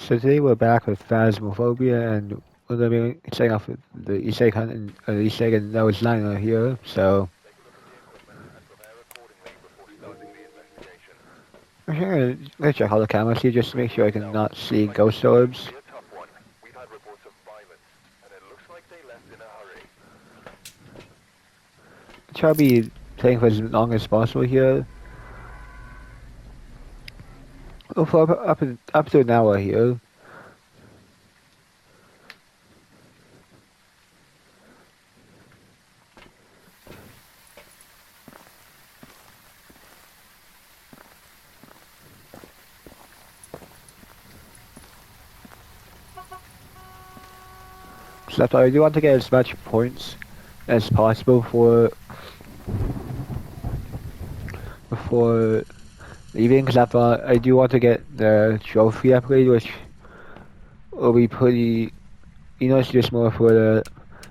So today we're back with Phasmophobia, and we're going to be starting off with the Easter egg hunt and Easter egg and Noah's Liner here. So I'm going to check all the cameras here just to make sure I can not see ghost orbs. Try to be playing for as long as possible here. Oh, for up to an hour here. So I do want to get as much points as possible before leaving, because I do want to get the trophy upgrade, which will be pretty. It's just more for the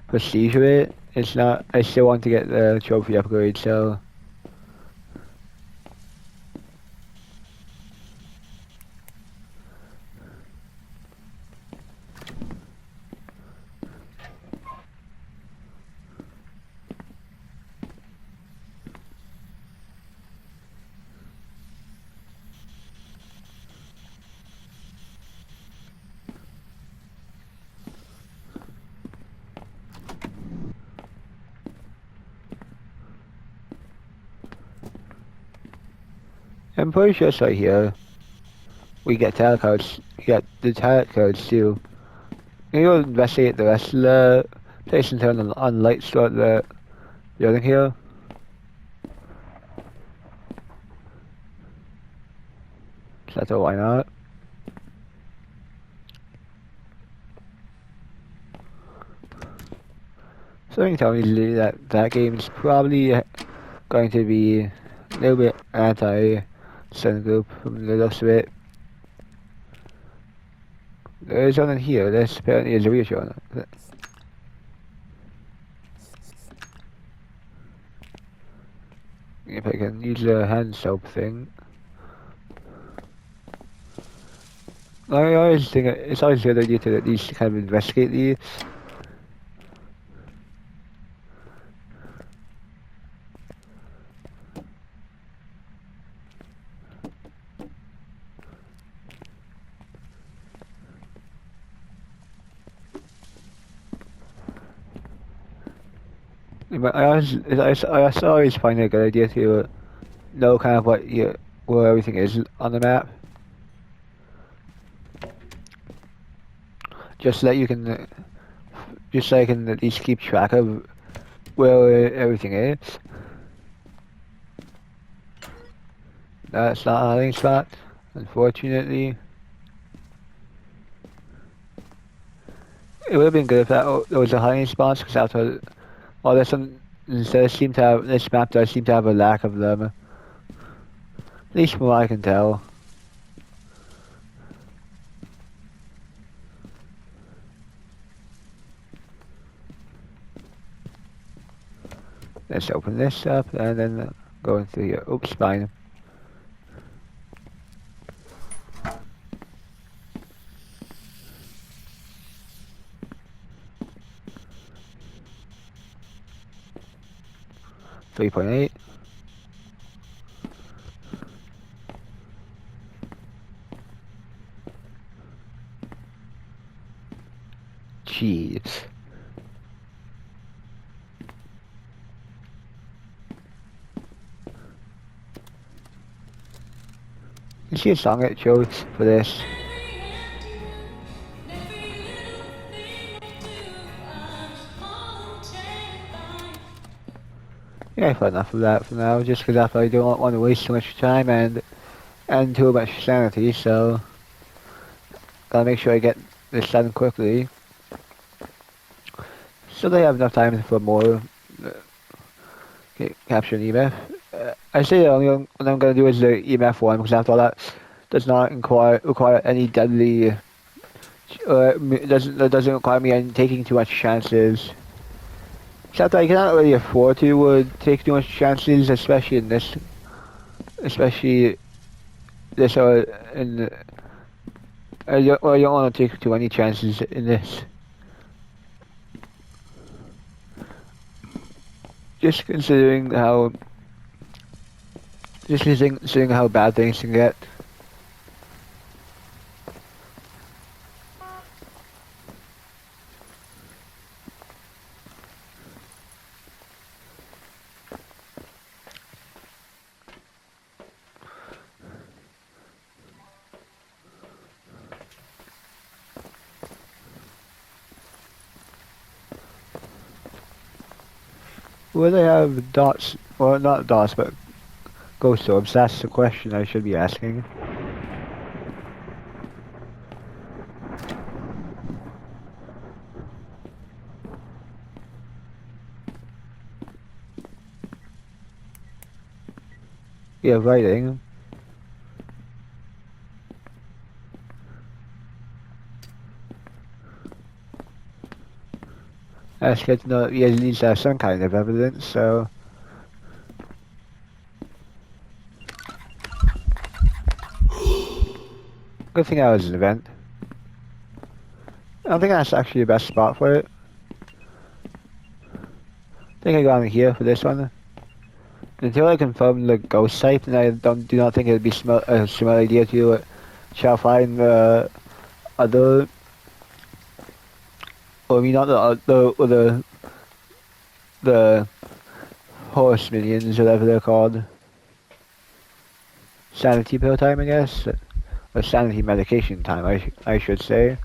prestige of it. It's not. I still want to get the trophy upgrade, so. I'm pretty sure it's right here. We get talent cards. You get the talent cards too. You'll investigate the rest of the place and turn on lights throughout the building here. So that's why not. Something tells me that that game is probably going to be a little bit anti-Sun Group from the looks of it. There is one in here. This apparently is a reassurance. If I can use the hand soap thing. I always think it's always a good idea to at least kind of investigate these. But I always find it a good idea to know kind of where everything is on the map. Just so that you can, just so I can at least keep track of where everything is. That's not a hiding spot, unfortunately. It would have been good if there was a hiding spot, because after, well, this map does seem to have a lack of them. At least from what I can tell. Let's open this up and then go into here. Oops, fine. $3.8. Jeez. You see a song it chose for this? Yeah, I've had enough of that for now, just because I don't want to waste too much time and too much sanity, so gotta make sure I get this done quickly. So they have enough time for more capture an EMF. I say the only one I'm gonna do is the EMF one, because after all that does not require any deadly. It doesn't require me taking too much chances. Except I cannot really afford to take too much chances, especially in this, in I don't want to take too many chances in this. Just considering how, considering how bad things can get. Will they have dots? Well, not dots, but ghost orbs. That's the question I should be asking. Yeah, writing. That's good to know that he at least have some kind of evidence, so... Good thing that was an event. I don't think that's actually the best spot for it. I think I go on here for this one. Until I confirm the ghost type, and I do not think it would be a smart idea to try to find the other... Or I mean, not the horse minions, whatever they're called. Sanity pill time, I guess? Or sanity medication time, I should say.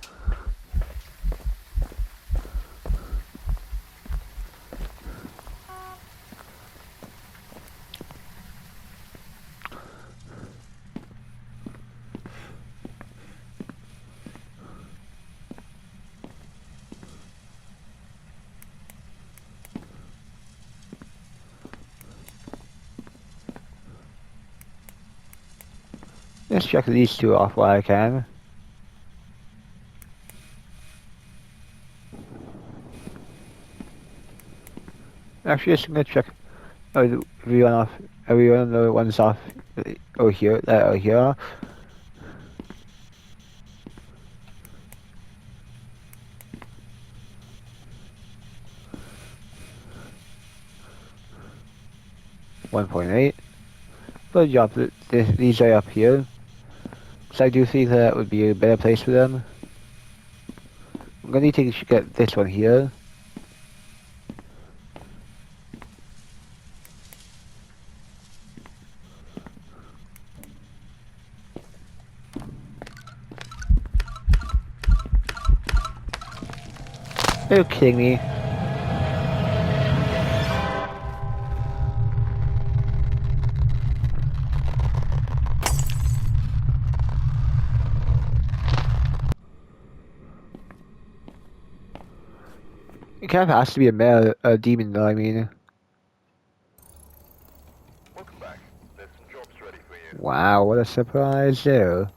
Let's check these two off while I can. Actually, just gonna check everyone off. Everyone the ones off over here. That over here. .8. Good job. These are up here. So I do think that would be a better place for them. I'm gonna need to get this one here. Are you kidding me? It kind of has to be a demon though, I mean. Welcome back. There's some jobs ready for you. Wow, what a surprise there.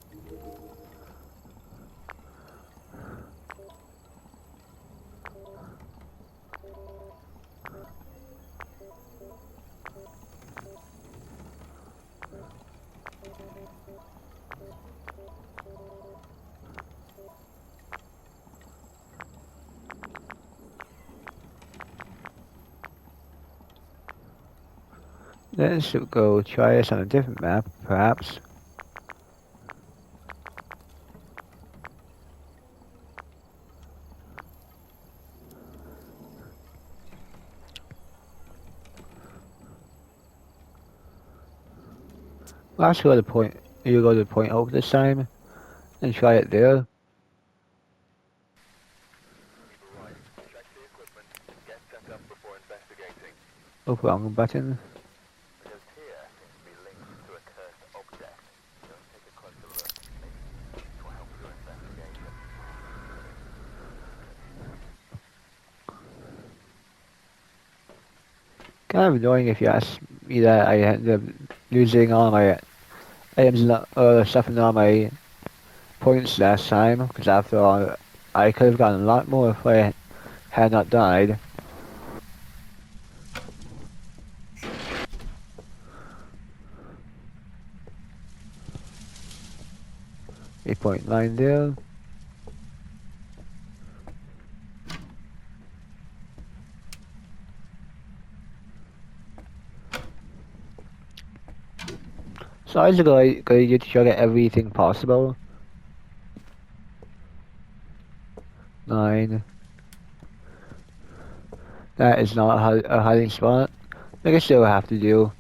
Let's go try this on a different map, perhaps. Let's go to the point. You go to the point over this time and try it there. Keep right. Check the equipment. Get set up before investigating. Oh, wrong button. Because here seems to be linked to a cursed object. Just take a closer look. Maybe this will help your investigation. Kind of annoying if you ask me that I end up losing all my items and stuff and all my points last time, because after all, I could have gotten a lot more if I had not died. 8.9 there. So I just gotta get to try to get everything possible. 9. That is not a hiding spot. I guess still have to do.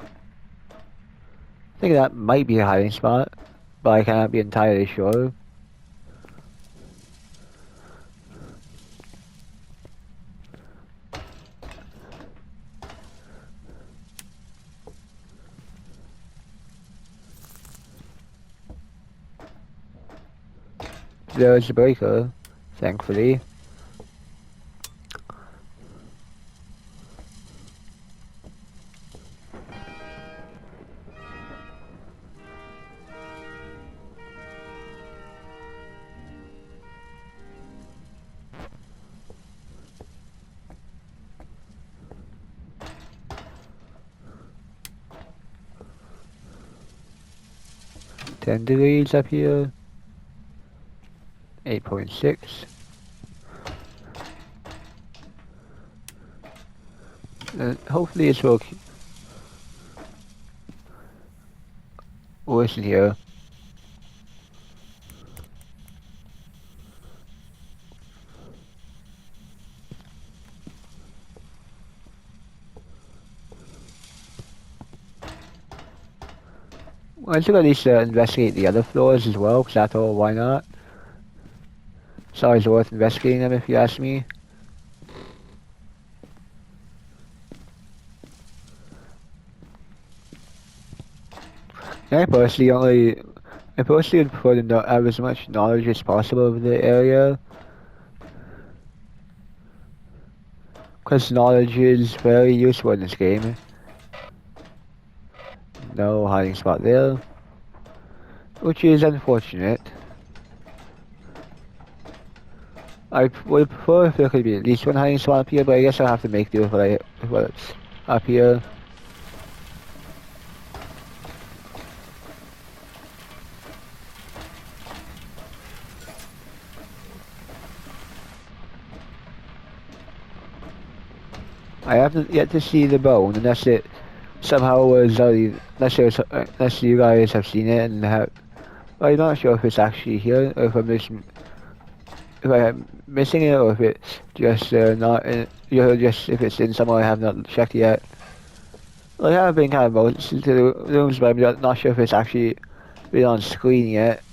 I think that might be a hiding spot, but I cannot be entirely sure. There's the breaker, thankfully. $10 degrees up here. 8.6. Hopefully it's okay. Worse in here. I should at least investigate the other floors as well, because after all, why not? It's always worth investigating them if you ask me. I personally would prefer to have as much knowledge as possible of the area, because knowledge is very useful in this game. No hiding spot there, which is unfortunate. I would prefer if there could be at least one hiding spot up here, but I guess I'll have to make do with what's up here. I haven't yet to see the bone, unless it somehow was already, unless you guys have seen it and have. I'm not sure if it's actually here, or if I'm missing it, or if it's just not in, just if it's in somewhere I have not checked yet. Well, I have been kind of most to the rooms, but I'm not sure if it's actually been on screen yet.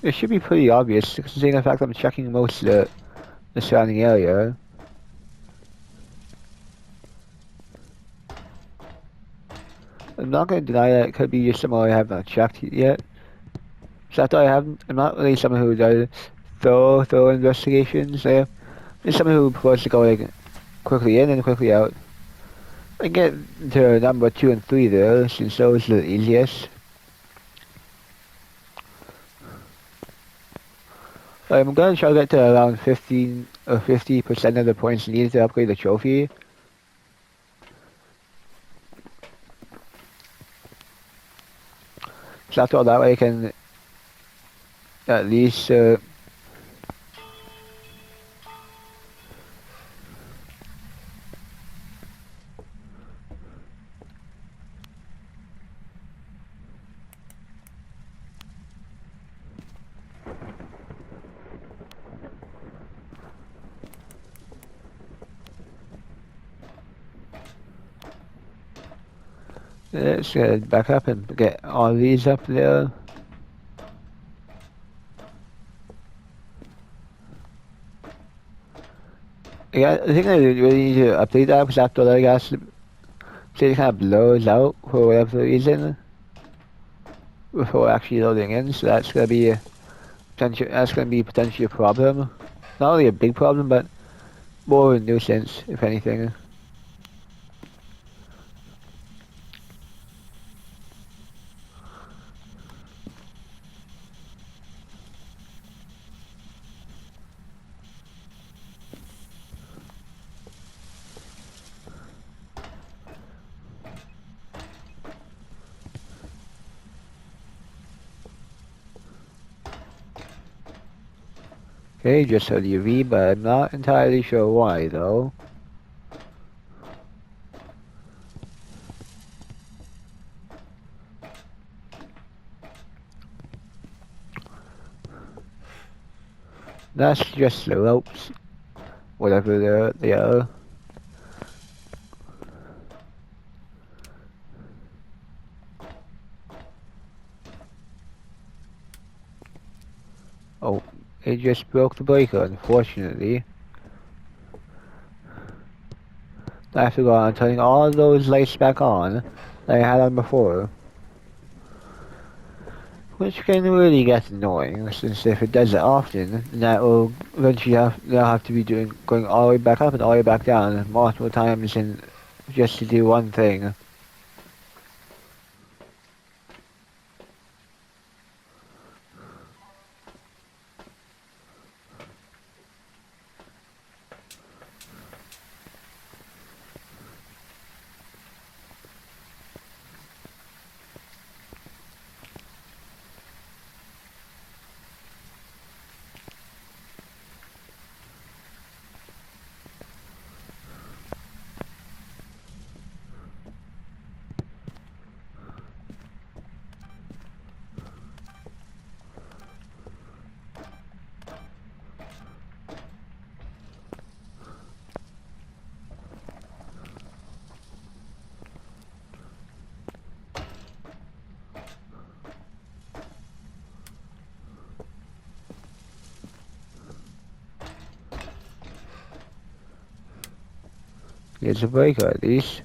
It should be pretty obvious, considering the fact I'm checking most of the surrounding area. I'm not going to deny that it could be just somewhere I have not checked yet. So after I'm not really someone who does thorough investigations there. I'm someone who prefers to go like quickly in and quickly out. I get to number 2 and 3 there, since those are the easiest. I'm gonna try to get to around 15 or 50% of the points needed to upgrade the trophy. So after all, that way I can at least let's back up and get all these up there. Yeah, I think I really need to update that because after that, I guess it kind of blows out for whatever reason before actually loading in. So that's gonna be potentially a problem. Not only a big problem, but more of a nuisance, if anything. Okay, just a UV, but I'm not entirely sure why though. That's just the ropes, whatever they are. Oh, it just broke the breaker, unfortunately. I have to go on turning all those lights back on that I had on before. Which can really get annoying, since if it does it often, then that will eventually they'll have to be going all the way back up and all the way back down multiple times and just to do one thing. There's a breaker at least.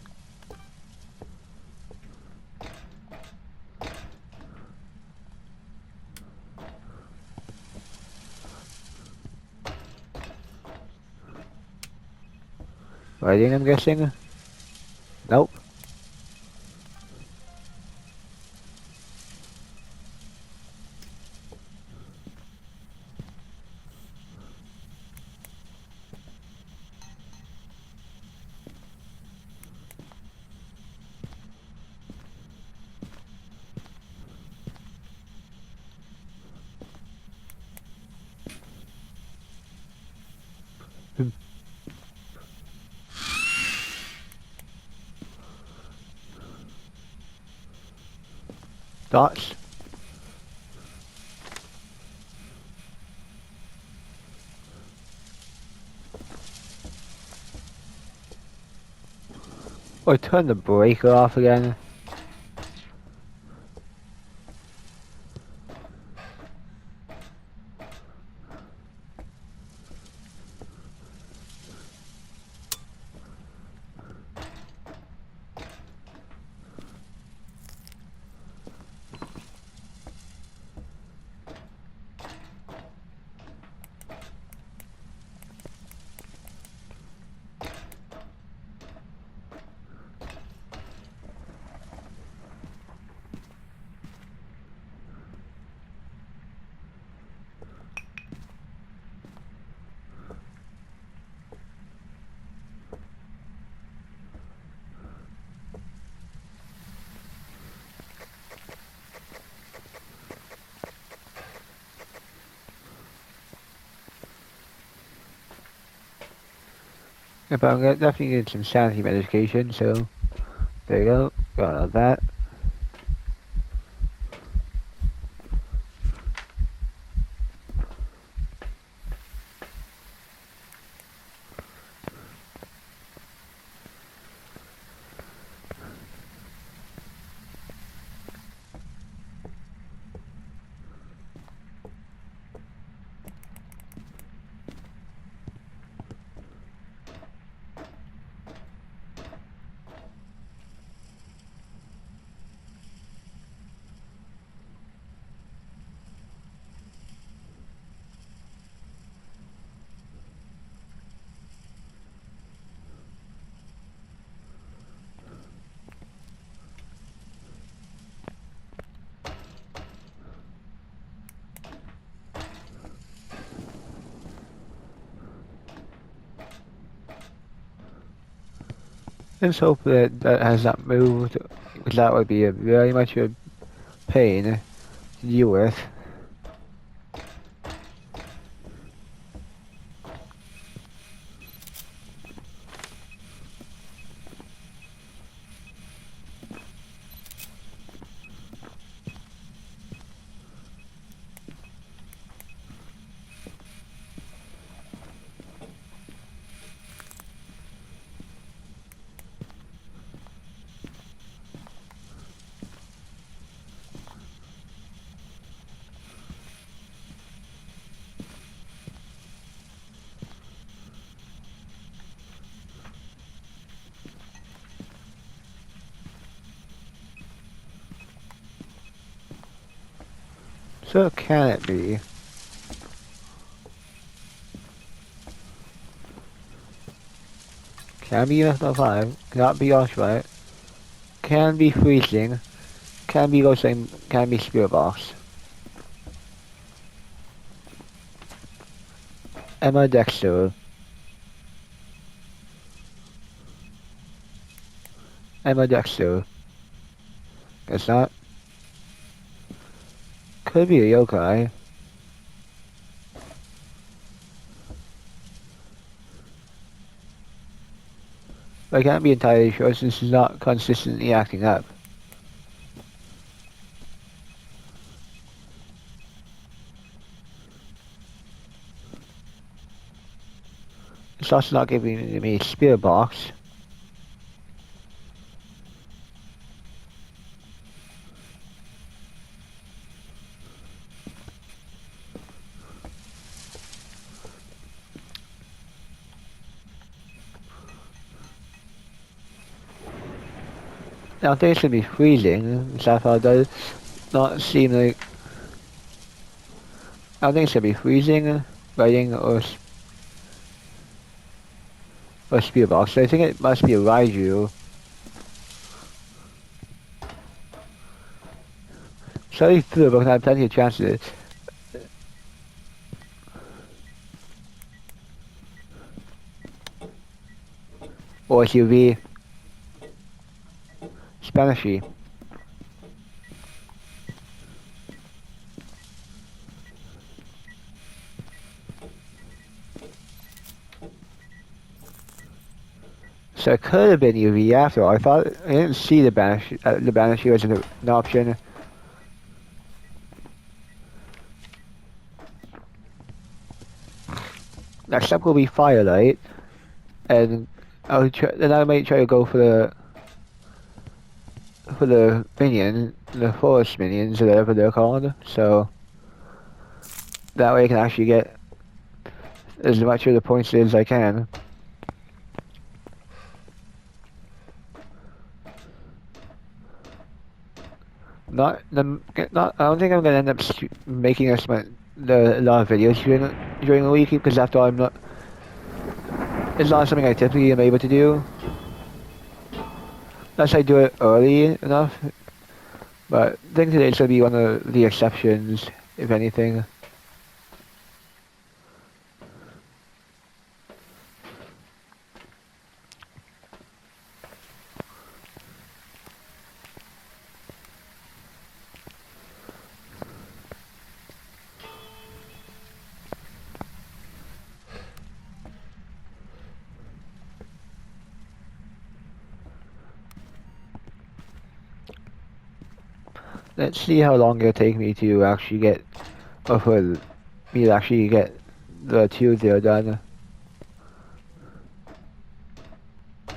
Lighting, I'm guessing? Nope. Dots? Or turn the breaker off again? Yeah, but I'm gonna definitely get some sanity medication, so there you go. Got all that. Let's hope that that has not moved, because that would be very much a pain to deal with. So can it be? Can be EMF 5. Cannot be Archwright. Can be freezing. Can be ghost same. Can be spirit box. Emma Dexter. Emma Dexter. It's not. Could be a yokai. But I can't be entirely sure since he's not consistently acting up. It's also not giving me a spirit box. Now I think it's gonna be freezing. Sapphire does not seem like. I think it's gonna be freezing, writing, or spirit box. So I think it must be a Raiju. Sorry through, but I have plenty of chances. Or SUV. Spanishy. So it could have been UV after all. I thought I didn't see the Banshee was an option. Next up will be Firelight, and then I might try to go for the minion, the forest minions, or whatever they're called. So that way I can actually get as much of the points as I can. Not. I don't think I'm gonna end up making a lot of videos during the week because after all, I'm not. It's not something I typically am able to do unless I do it early enough. But I think today's gonna be one of the exceptions, if anything. Let's see how long it'll take me to actually get, or for me to actually get the two there done. I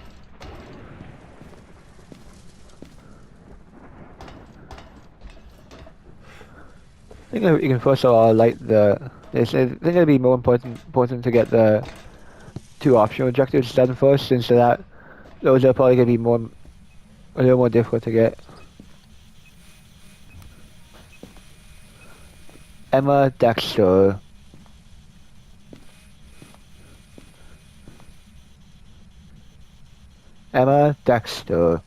think you can first of all light the. I think it'd be more important to get the two optional objectives done first, since those are probably gonna be a little more difficult to get. Emma Dexter. Emma Dexter.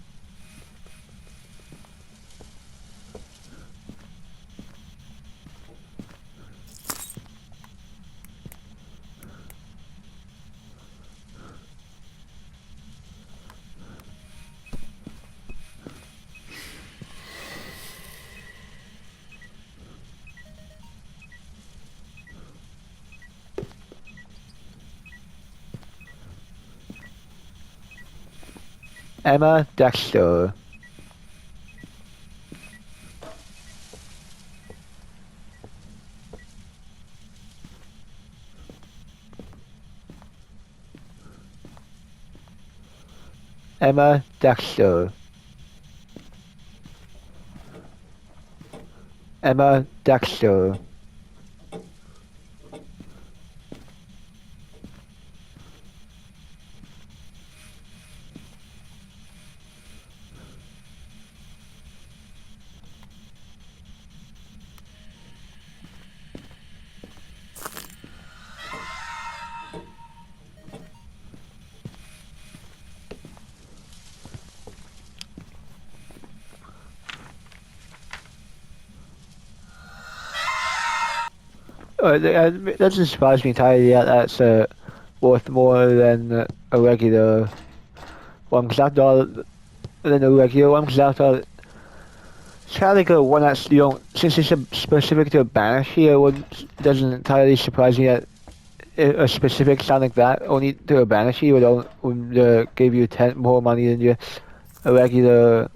Emma Dexter. Emma Dexter. Emma Dexter. That doesn't surprise me entirely that that's worth more than a regular one. Because after all, than a regular one. Because after all, it's kind of like a one that's you don't. Since it's specific to a banshee, it doesn't entirely surprise me that a specific sound like that only to a banshee would give you 10 more money than a regular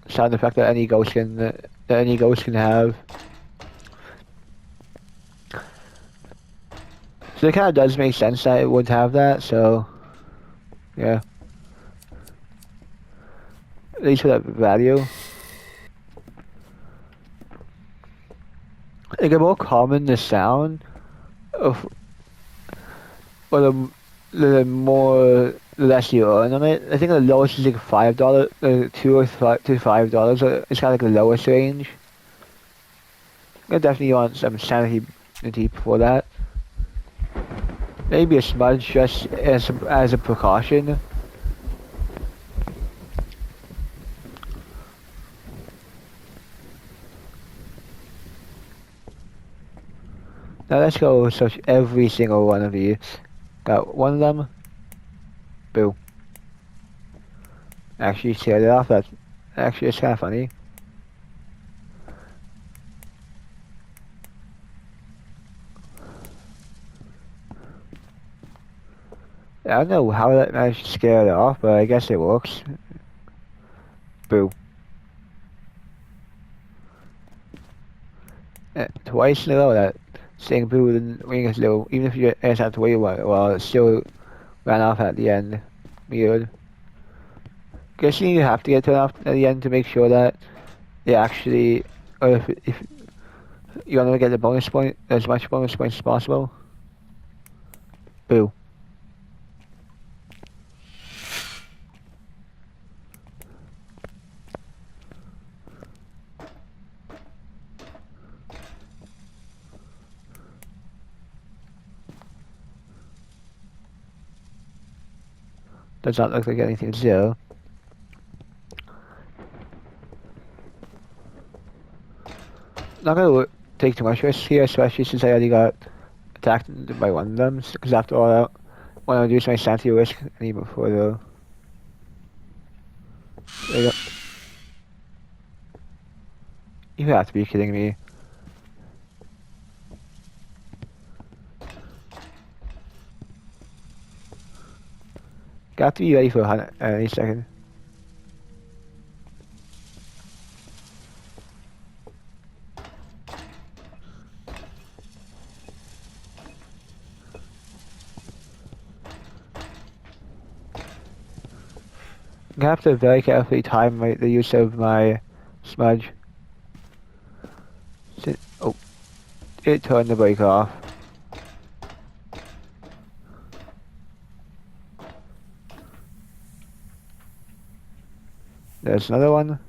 sound effect that any ghost can have. So it kind of does make sense that it would have that. So yeah, at least for that value. Like a more common the sound of, or the more the less you earn on it. I think the lowest is like $5, $2 to $5. It's kind of like the lowest range. I definitely want some sanity for that. Maybe a smudge just as a precaution. Now let's go search every single one of these. Got one of them. Boo. Actually, tear it off. That's actually it's kind of funny. I don't know how that managed to scare it off, but I guess it works. Boo. Twice in a row that saying boo didn't ring as low, even if you just have to wait a while, it still ran off at the end. Weird. Guessing you have to get turned off at the end to make sure that it actually, or if you want to get the bonus point, as much bonus points as possible. Boo. Does not look like anything zero. Not gonna take too much risk here, especially since I already got attacked by one of them. Because after all, I want to reduce my sanity risk any before though. There you go. You have to be kidding me. Got to be ready for a hunt any second. I'm gonna have to very carefully time the use of my smudge. Oh, it turned the brake off. There's another one.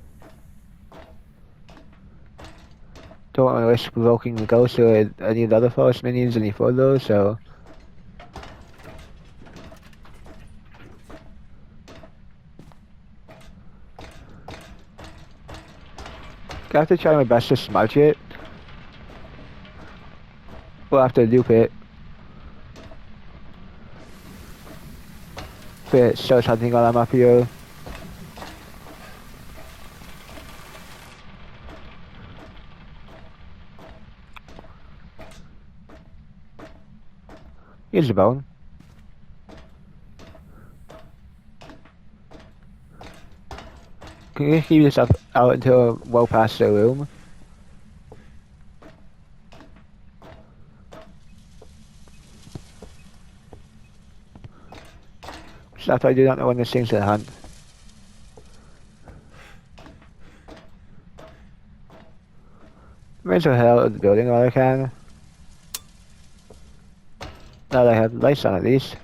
Don't want to risk provoking the ghost or any of the other forest minions any further, so... I have to try my best to smudge it. We'll have to loop it. If it starts hunting while I'm up here. Here's the bone. Can you keep this up out until well past the room? Stuff I do not know when this thing's gonna hunt. May as well head out of the building while I can. Now that I have lights on at least.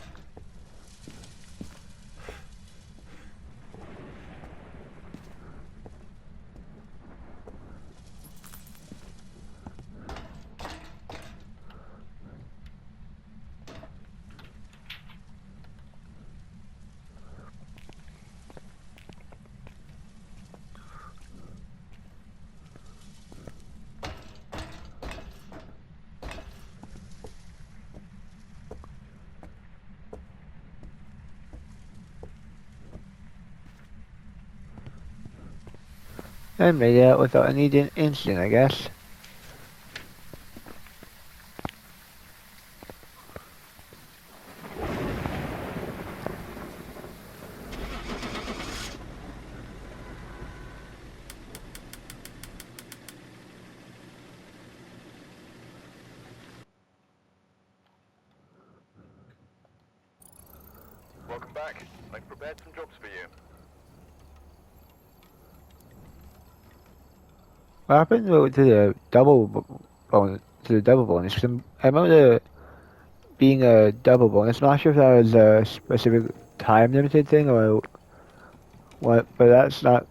And made it out without any incident, I guess. Welcome back. I've prepared some jobs for you. What happened to the bonus? To the double bonus? 'Cause I remember being a double bonus. I'm not sure if that was a specific time limited thing or what, but that's not.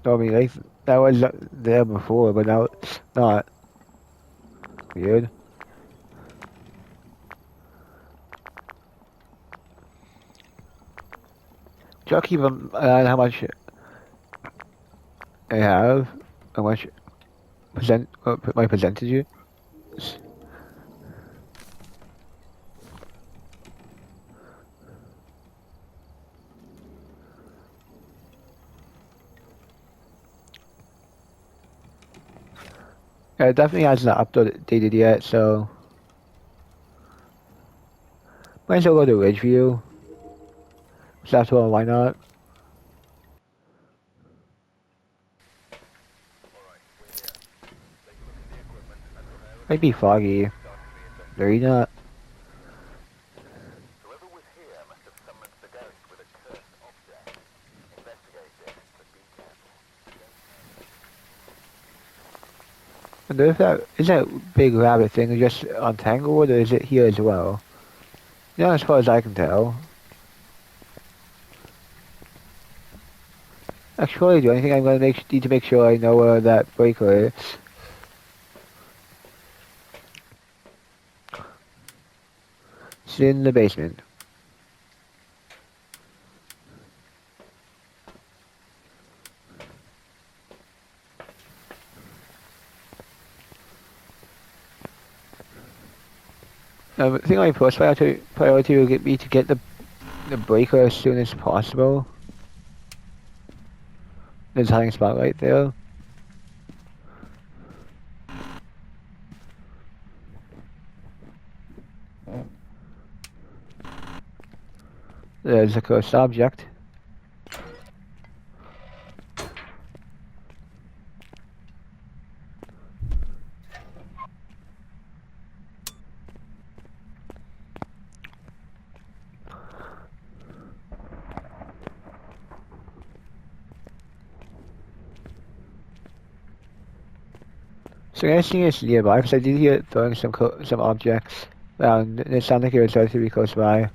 I mean, like that was there before, but now it's not. Weird. Do I keep an eye on how much I have, how much my percentage is? It definitely hasn't updated yet, so might as well go to Ridgeview. So that's why not? Alright, we're here. Take a look at the equipment and prepare a Might be case. foggy. Starting the investigation. Maybe not. Whoever was here must have summoned the ghost with a cursed object. Investigate it, but be careful. Wonder if that big rabbit thing just on Tanglewood, or is it here as well? Yeah, as far as I can tell. Actually, do anything I'm gonna need to make sure I know where that breaker is. It's in the basement. I think my first priority will be to get the breaker as soon as possible. There's a hiding spot right there. There's a cursed object. So I think it's nearby because I did hear it throwing some objects around. And it sounded like it was relatively close by.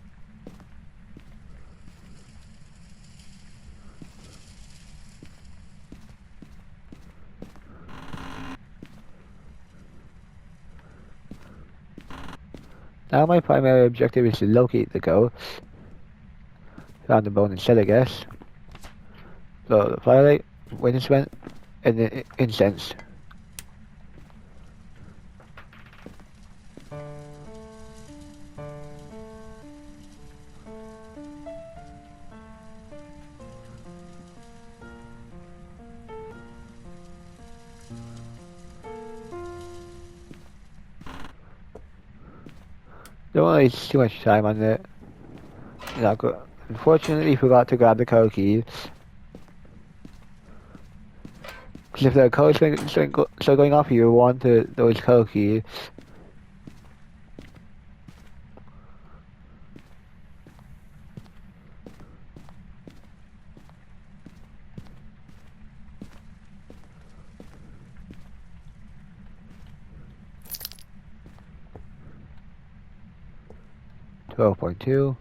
Now my primary objective is to locate the ghost. Found the bone instead, I guess. So the firelight, witness went, and the incense. Don't want to waste too much time on it. Unfortunately, forgot to grab the code key. Because if the code's start going off, you want those code keys. .2.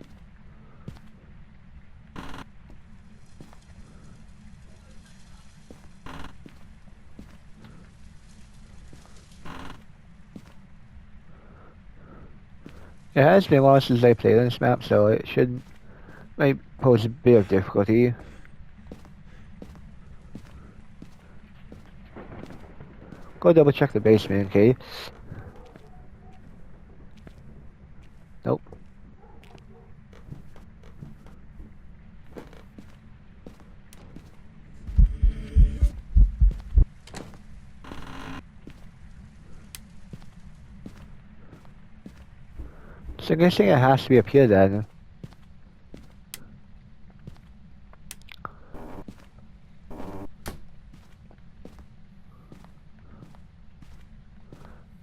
It has been a while since I played on this map, so it might pose a bit of difficulty. Go double check the basement, okay? Nope. So I'm guessing it has to be up here then.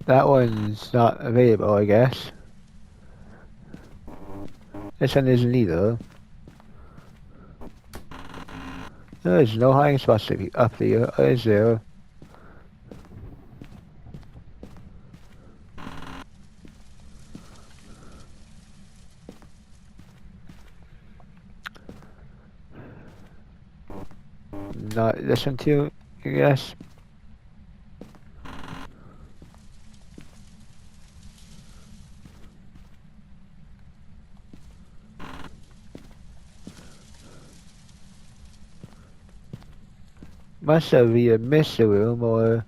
That one's not available, I guess. This one isn't either. There's no hiding spots to be up there, is there? Not this one too, I guess. Must have either missed the room or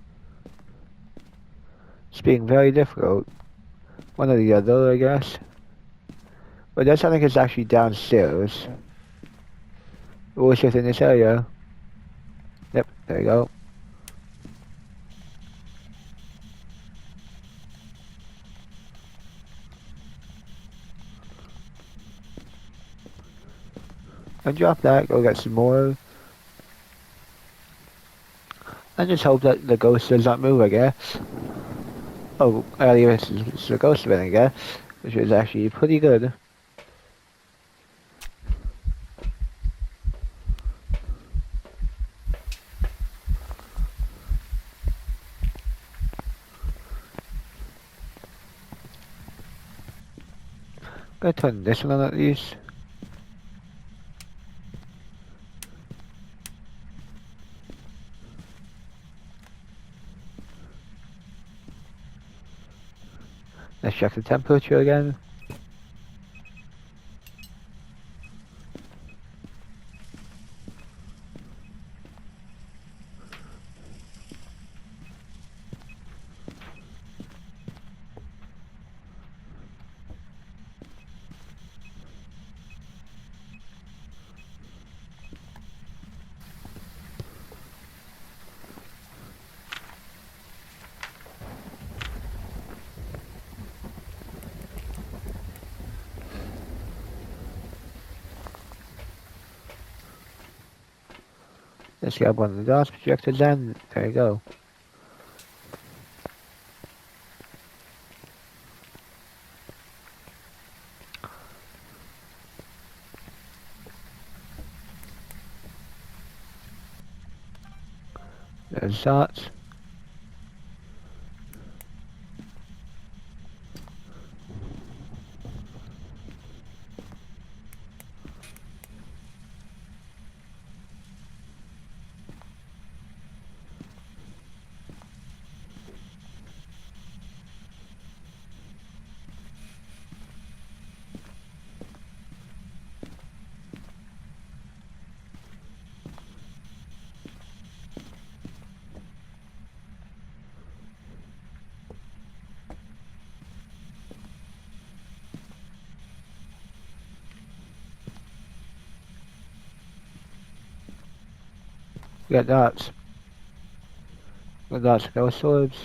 it's being very difficult. One or the other, I guess. But that's I think it's actually downstairs. Or it's within this area. Yep, there you go. And drop that, go get some more. And just hope that the ghost does not move, I guess. Oh, earlier it's the ghost event, I guess. Which is actually pretty good. Gonna turn this one on at least. Let's check the temperature again. Let's grab one of the DOS projectors then. There you go. There's that. We got dots. We got dots, no swords.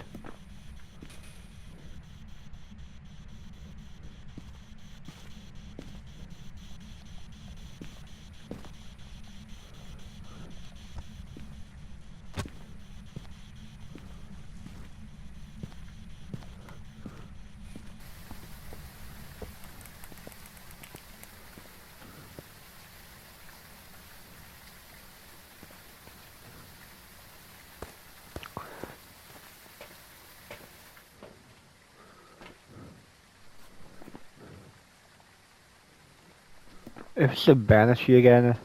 If it's a banshee again.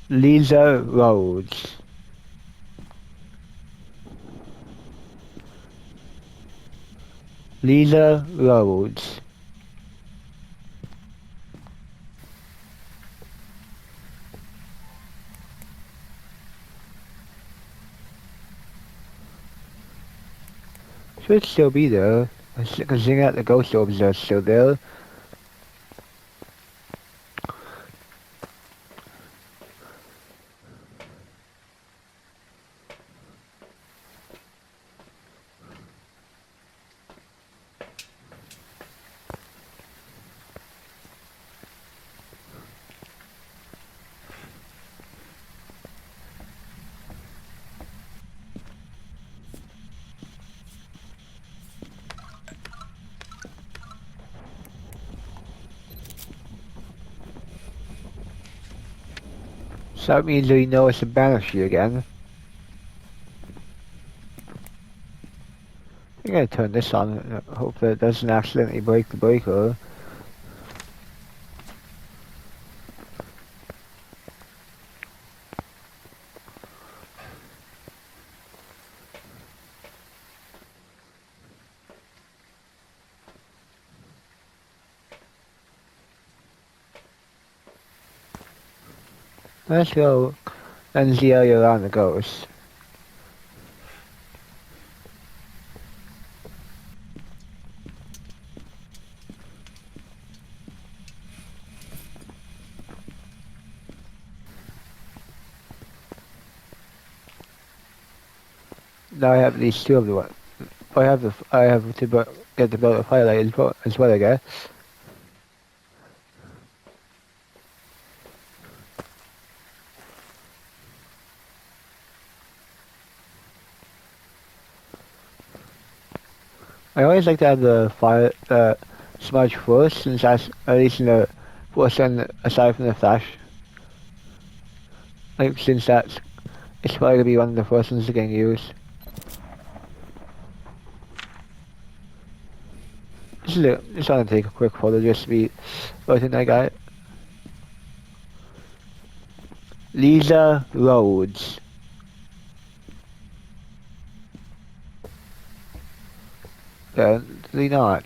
Lisa Rhodes. Lisa Rhodes. Should still be there. Considering that the ghost orbs are still there. So that means we know it's a banshee again. I'm gonna turn this on. Hope that it doesn't accidentally break the breaker. Let's go and see how around the ghost. Now I have at least two of the one. I have to get the belt of highlight as well, I guess. I always like to have the fire smudge first, since that's at least in the first one aside from the flash. Like since that's it's probably gonna be one of the first ones to get used. Just want to take a quick photo just to be certain I got it. Lisa Rhodes. Apparently not.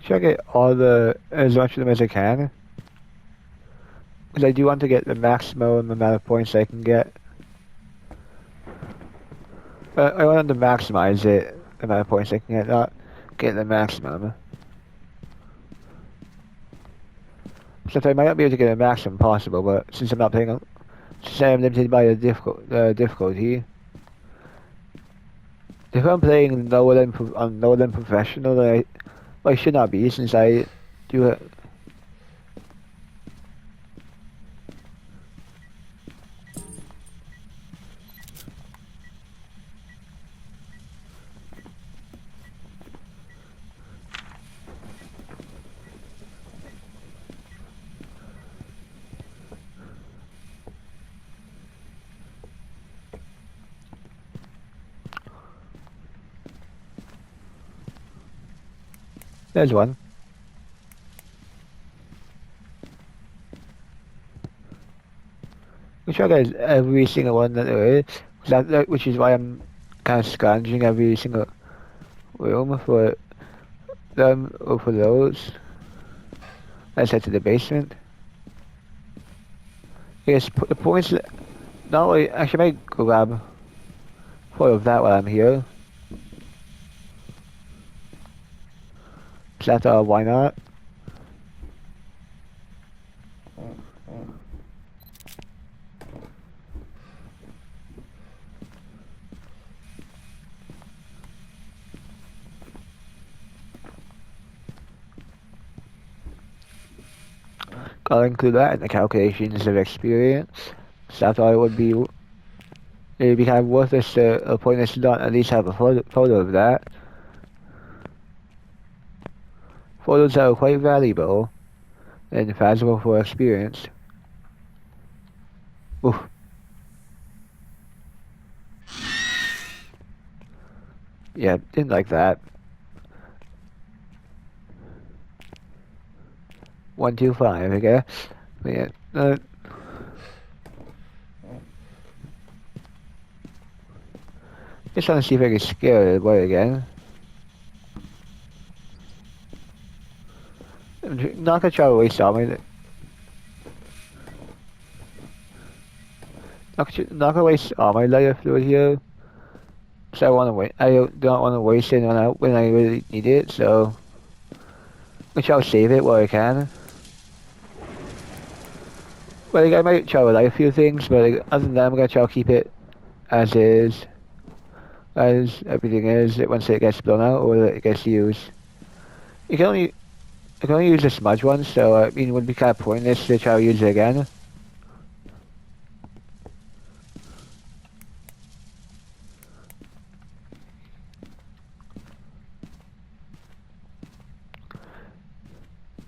Check it all as much of them as I can. Because I do want to get the maximum amount of points I can get. I want to maximize it, the amount of points I can get, not get the maximum. Since I might not be able to get the maximum possible, but since I'm not playing, since I am limited by the difficulty, if I'm playing lower than professional, then I should not be, since I do it. There's one. We try to get every single one that there is, which is why I'm kind of scrounging every single room for them or for those. Let's head to the basement. Yes, the points. No, actually, I might go grab 4 of that while I'm here. Is that why not? I'll include that in the calculations of experience. So I thought it'd be kind of worthless to pointless to not at least have a photo of that. Photos are quite valuable and valuable for experience. Oof. Yeah, didn't like that. 125, okay? Yeah, just want to see if I can scare the boy again. I'm not gonna try to waste all my. Not gonna waste all my lighter fluid here. So I want to wait. I don't want to waste it when I really need it. So I'm gonna try to save it while I can. But like, I might try to light a few things, but like, other than that, I'm gonna try to keep it as is, as everything is. Once it gets blown out or it gets used, you can only use the smudge one. So I mean, it would be kind of pointless to try to use it again.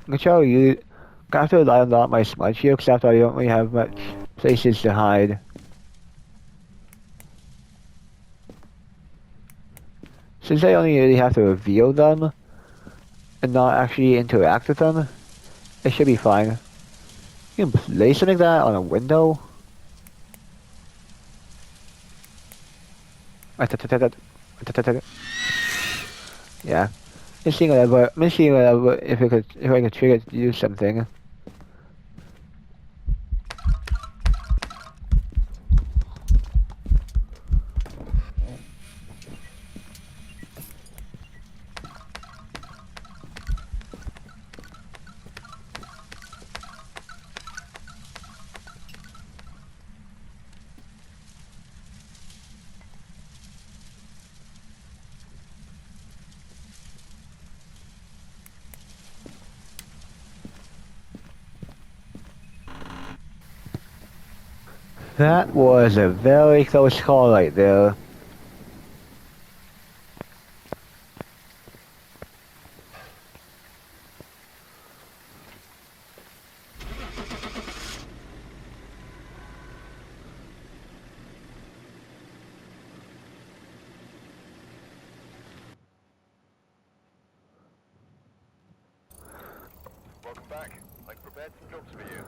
I'm gonna try to use. I have to rely on a lot of my smudge here, because after I don't really have much places to hide. Since I only really have to reveal them and not actually interact with them, it should be fine. You can place something like that on a window. Yeah. Just seeing whatever. I'm just seeing whatever if I could trigger it to do something. That was a very close call right there. Welcome back. I've prepared some jobs for you.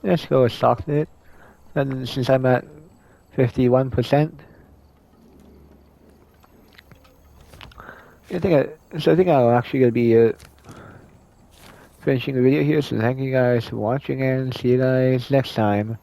Let's go with socket. And since I'm at 51%, I think I'm actually gonna be finishing the video here. So thank you guys for watching and see you guys next time.